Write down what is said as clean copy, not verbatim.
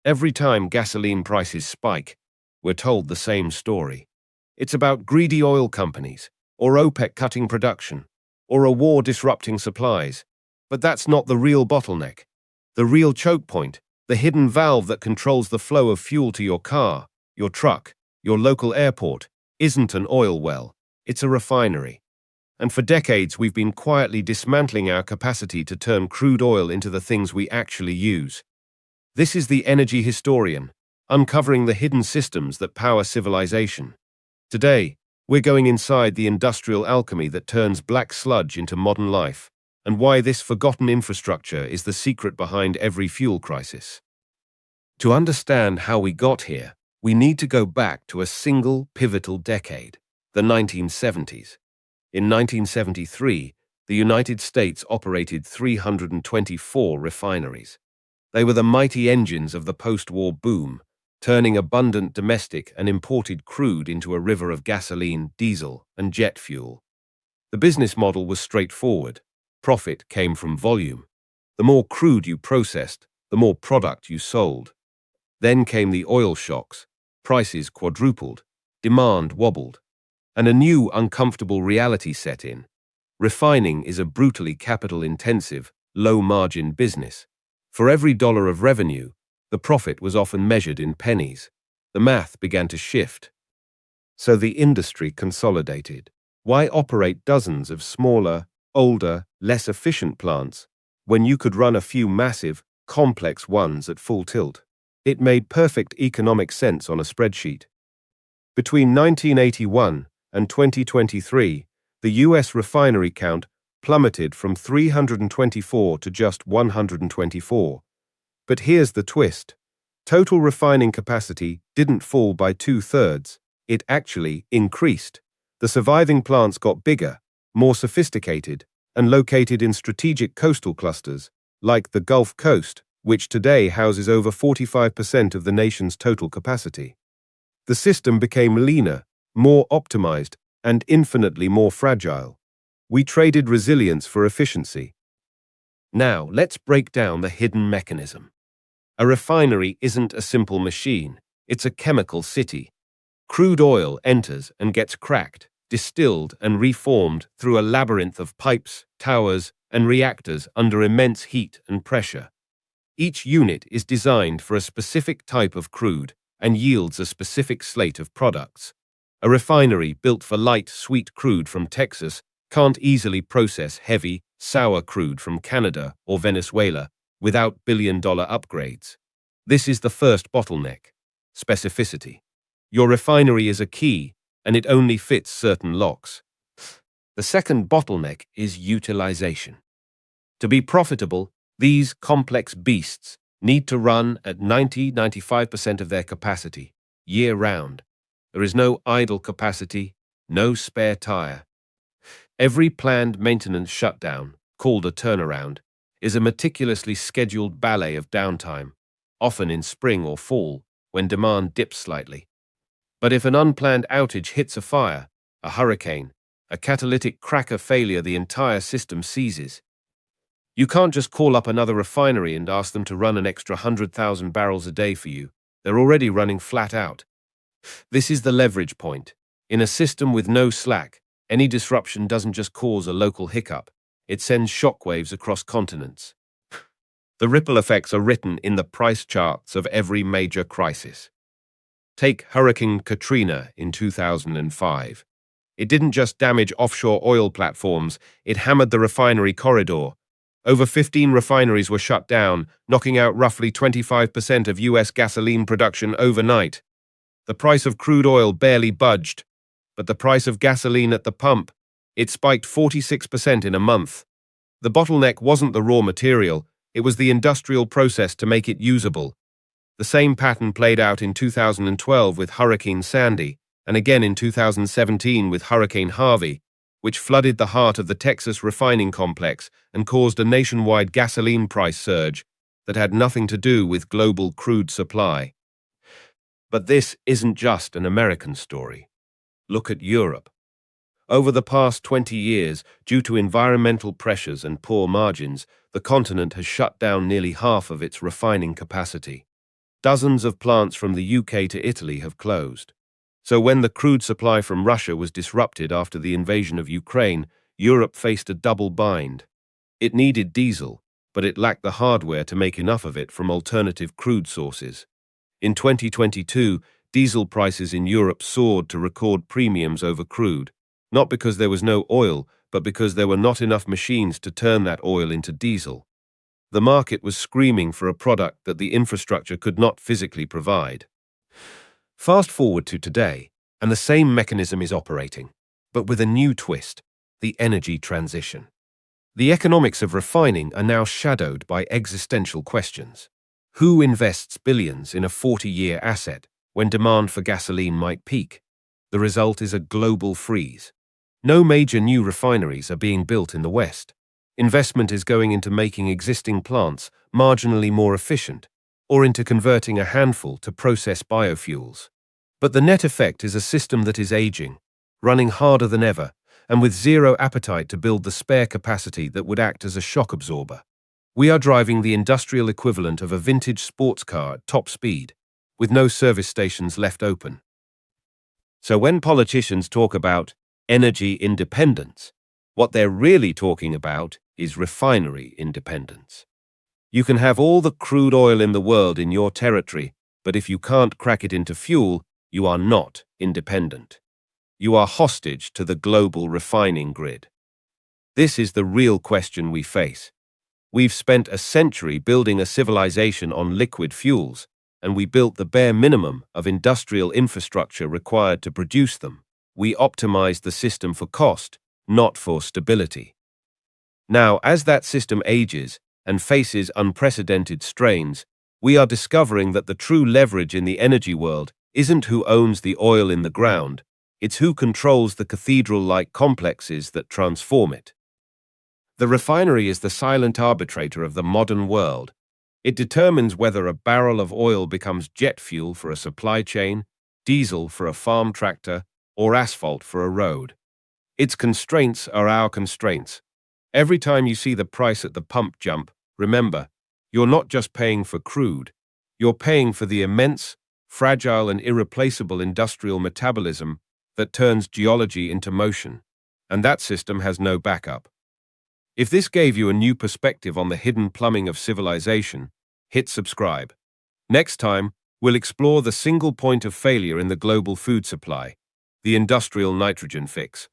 Every time gasoline prices spike, we're told the same story. It's about greedy oil companies, or OPEC cutting production, or a war disrupting supplies. But that's not the real bottleneck. The real choke point, the hidden valve that controls the flow of fuel to your car, your truck, your local airport, isn't an oil well. It's a refinery. And for decades, we've been quietly dismantling our capacity to turn crude oil into the things we actually use. This is the Energy Historian, uncovering the hidden systems that power civilization. Today, we're going inside the industrial alchemy that turns black sludge into modern life, and why this forgotten infrastructure is the secret behind every fuel crisis. To understand how we got here, we need to go back to a single pivotal decade, the 1970s. In 1973, the United States operated 324 refineries. They were the mighty engines of the post-war boom, turning abundant domestic and imported crude into a river of gasoline, diesel, and jet fuel. The business model was straightforward. Profit came from volume. The more crude you processed, the more product you sold. Then came the oil shocks. Prices quadrupled, demand wobbled, and a new uncomfortable reality set in. Refining is a brutally capital-intensive, low-margin business. For every dollar of revenue, the profit was often measured in pennies. The math began to shift. So the industry consolidated. Why operate dozens of smaller, older, less efficient plants when you could run a few massive, complex ones at full tilt? It made perfect economic sense on a spreadsheet. Between 1981 and 2023, the U.S. refinery count plummeted from 324 to just 124. But here's the twist. Total refining capacity didn't fall by 2/3. It actually increased. The surviving plants got bigger, more sophisticated, and located in strategic coastal clusters, like the Gulf Coast, which today houses over 45% of the nation's total capacity. The system became leaner, more optimized, and infinitely more fragile. We traded resilience for efficiency. Now, let's break down the hidden mechanism. A refinery isn't a simple machine, it's a chemical city. Crude oil enters and gets cracked, distilled, and reformed through a labyrinth of pipes, towers, and reactors under immense heat and pressure. Each unit is designed for a specific type of crude and yields a specific slate of products. A refinery built for light, sweet crude from Texas can't easily process heavy, sour crude from Canada or Venezuela without billion-dollar upgrades. This is the first bottleneck: specificity. Your refinery is a key, and it only fits certain locks. The second bottleneck is utilization. To be profitable, these complex beasts need to run at 90–95% of their capacity, year-round. There is no idle capacity, no spare tire. Every planned maintenance shutdown, called a turnaround, is a meticulously scheduled ballet of downtime, often in spring or fall, when demand dips slightly. But if an unplanned outage hits a fire, a hurricane, a catalytic cracker failure, the entire system seizes. You can't just call up another refinery and ask them to run an extra 100,000 barrels a day for you. They're already running flat out. This is the leverage point. In a system with no slack, any disruption doesn't just cause a local hiccup, it sends shockwaves across continents. The ripple effects are written in the price charts of every major crisis. Take Hurricane Katrina in 2005. It didn't just damage offshore oil platforms, it hammered the refinery corridor. Over 15 refineries were shut down, knocking out roughly 25% of U.S. gasoline production overnight. The price of crude oil barely budged, but the price of gasoline at the pump, it spiked 46% in a month. The bottleneck wasn't the raw material, it was the industrial process to make it usable. The same pattern played out in 2012 with Hurricane Sandy, and again in 2017 with Hurricane Harvey, which flooded the heart of the Texas refining complex and caused a nationwide gasoline price surge that had nothing to do with global crude supply. But this isn't just an American story. Look at Europe. Over the past 20 years, due to environmental pressures and poor margins, the continent has shut down nearly half of its refining capacity. Dozens of plants from the UK to Italy have closed. So when the crude supply from Russia was disrupted after the invasion of Ukraine, Europe faced a double bind. It needed diesel, but it lacked the hardware to make enough of it from alternative crude sources. In 2022, diesel prices in Europe soared to record premiums over crude, not because there was no oil, but because there were not enough machines to turn that oil into diesel. The market was screaming for a product that the infrastructure could not physically provide. Fast forward to today, and the same mechanism is operating, but with a new twist: the energy transition. The economics of refining are now shadowed by existential questions. Who invests billions in a 40-year asset when demand for gasoline might peak? The result is a global freeze. No major new refineries are being built in the West. Investment is going into making existing plants marginally more efficient, or into converting a handful to process biofuels. But the net effect is a system that is aging, running harder than ever, and with zero appetite to build the spare capacity that would act as a shock absorber. We are driving the industrial equivalent of a vintage sports car at top speed, with no service stations left open. So when politicians talk about energy independence, what they're really talking about is refinery independence. You can have all the crude oil in the world in your territory, but if you can't crack it into fuel, you are not independent. You are hostage to the global refining grid. This is the real question we face. We've spent a century building a civilization on liquid fuels, and we built the bare minimum of industrial infrastructure required to produce them. We optimized the system for cost, not for stability. Now, as that system ages and faces unprecedented strains, we are discovering that the true leverage in the energy world isn't who owns the oil in the ground, it's who controls the cathedral-like complexes that transform it. The refinery is the silent arbitrator of the modern world. It determines whether a barrel of oil becomes jet fuel for a supply chain, diesel for a farm tractor, or asphalt for a road. Its constraints are our constraints. Every time you see the price at the pump jump, remember, you're not just paying for crude, you're paying for the immense, fragile and irreplaceable industrial metabolism that turns geology into motion, and that system has no backup. If this gave you a new perspective on the hidden plumbing of civilization, hit subscribe. Next time, we'll explore the single point of failure in the global food supply, the industrial nitrogen fix.